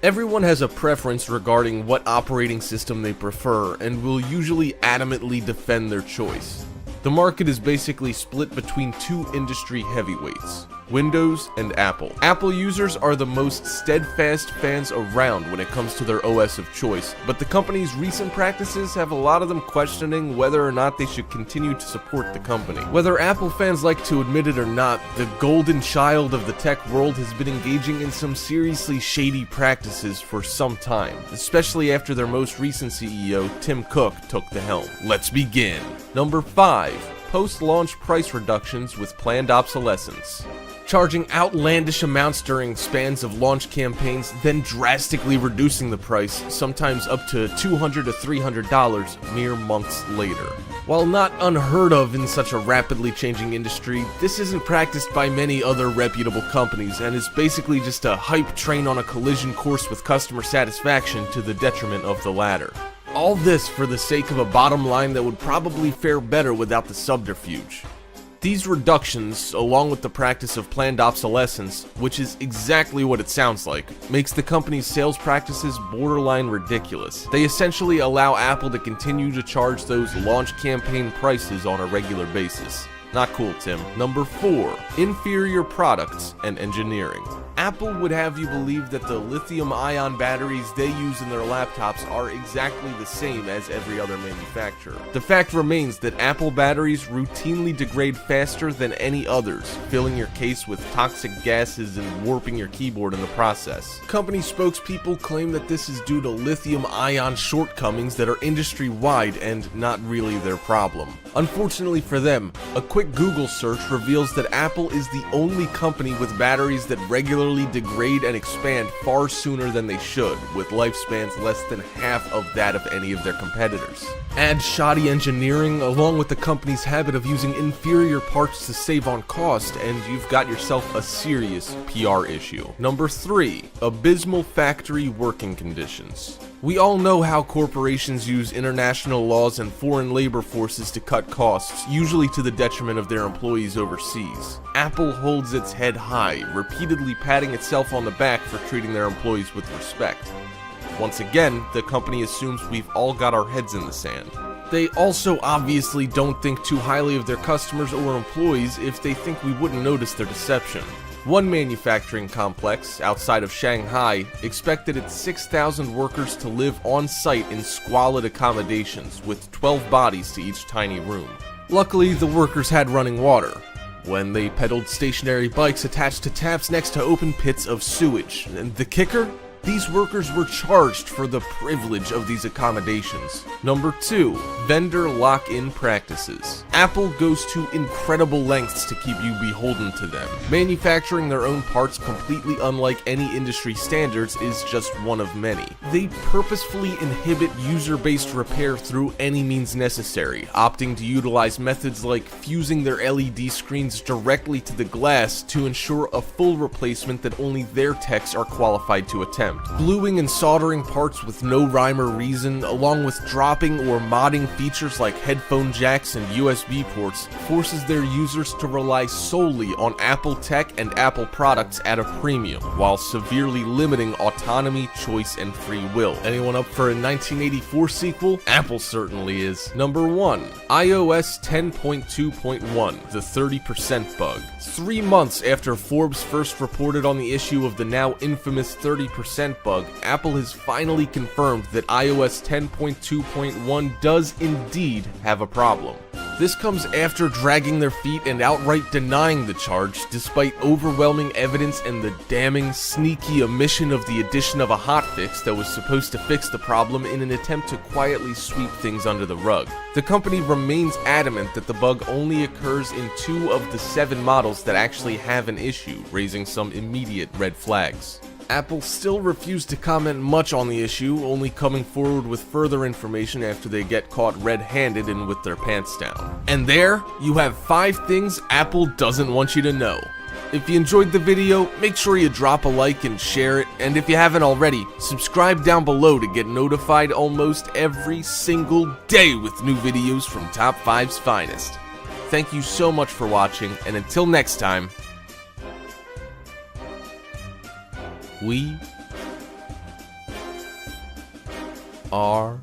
Everyone has a preference regarding what operating system they prefer and will usually adamantly defend their choice. The market is basically split between two industry heavyweights, Windows and Apple. Apple users are the most steadfast fans around when it comes to their OS of choice, but the company's recent practices have a lot of them questioning whether or not they should continue to support the company. Whether Apple fans like to admit it or not, the golden child of the tech world has been engaging in some seriously shady practices for some time, especially after their most recent CEO, Tim Cook, took the helm. Let's begin. Number 5. Post-launch price reductions with planned obsolescence. Charging outlandish amounts during spans of launch campaigns, then drastically reducing the price, sometimes up to $200 to $300 mere months later. While not unheard of in such a rapidly changing industry, this isn't practiced by many other reputable companies and is basically just a hype train on a collision course with customer satisfaction to the detriment of the latter. All this for the sake of a bottom line that would probably fare better without the subterfuge. These reductions, along with the practice of planned obsolescence, which is exactly what it sounds like, makes the company's sales practices borderline ridiculous. They essentially allow Apple to continue to charge those launch campaign prices on a regular basis. Not cool, Tim. Number 4. Inferior products and engineering. Apple would have you believe that the lithium-ion batteries they use in their laptops are exactly the same as every other manufacturer. The fact remains that Apple batteries routinely degrade faster than any others, filling your case with toxic gases and warping your keyboard in the process. Company spokespeople claim that this is due to lithium-ion shortcomings that are industry-wide and not really their problem. Unfortunately for them, a quick Google search reveals that Apple is the only company with batteries that regularly degrade and expand far sooner than they should, with lifespans less than half of that of any of their competitors. Add shoddy engineering along with the company's habit of using inferior parts to save on cost, and you've got yourself a serious PR issue. Number 3. Abysmal factory working conditions. We all know how corporations use international laws and foreign labor forces to cut costs, usually to the detriment of their employees overseas. Apple holds its head high, repeatedly patting itself on the back for treating their employees with respect. Once again, the company assumes we've all got our heads in the sand. They also obviously don't think too highly of their customers or employees if they think we wouldn't notice their deception. One manufacturing complex, outside of Shanghai, expected its 6,000 workers to live on-site in squalid accommodations, with 12 bodies to each tiny room. Luckily, the workers had running water, when they pedaled stationary bikes attached to taps next to open pits of sewage. And the kicker? These workers were charged for the privilege of these accommodations. Number 2. Vendor lock-in practices. Apple goes to incredible lengths to keep you beholden to them. Manufacturing their own parts completely unlike any industry standards is just one of many. They purposefully inhibit user-based repair through any means necessary, opting to utilize methods like fusing their LED screens directly to the glass to ensure a full replacement that only their techs are qualified to attempt. Gluing and soldering parts with no rhyme or reason, along with dropping or modding features like headphone jacks and USB ports, forces their users to rely solely on Apple tech and Apple products at a premium, while severely limiting autonomy, choice, and free will. Anyone up for a 1984 sequel? Apple certainly is. Number 1. iOS 10.2.1, the 30% bug. 3 months after Forbes first reported on the issue of the now infamous 30% bug, Apple has finally confirmed that iOS 10.2.1 does indeed have a problem. This comes after dragging their feet and outright denying the charge, despite overwhelming evidence and the damning, sneaky omission of the addition of a hotfix that was supposed to fix the problem in an attempt to quietly sweep things under the rug. The company remains adamant that the bug only occurs in 2 of the 7 models that actually have an issue, raising some immediate red flags. Apple still refused to comment much on the issue, only coming forward with further information after they get caught red-handed and with their pants down. And there, you have 5 things Apple doesn't want you to know. If you enjoyed the video, make sure you drop a like and share it, and if you haven't already, subscribe down below to get notified almost every single day with new videos from Top 5's finest. Thank you so much for watching, and until next time, We are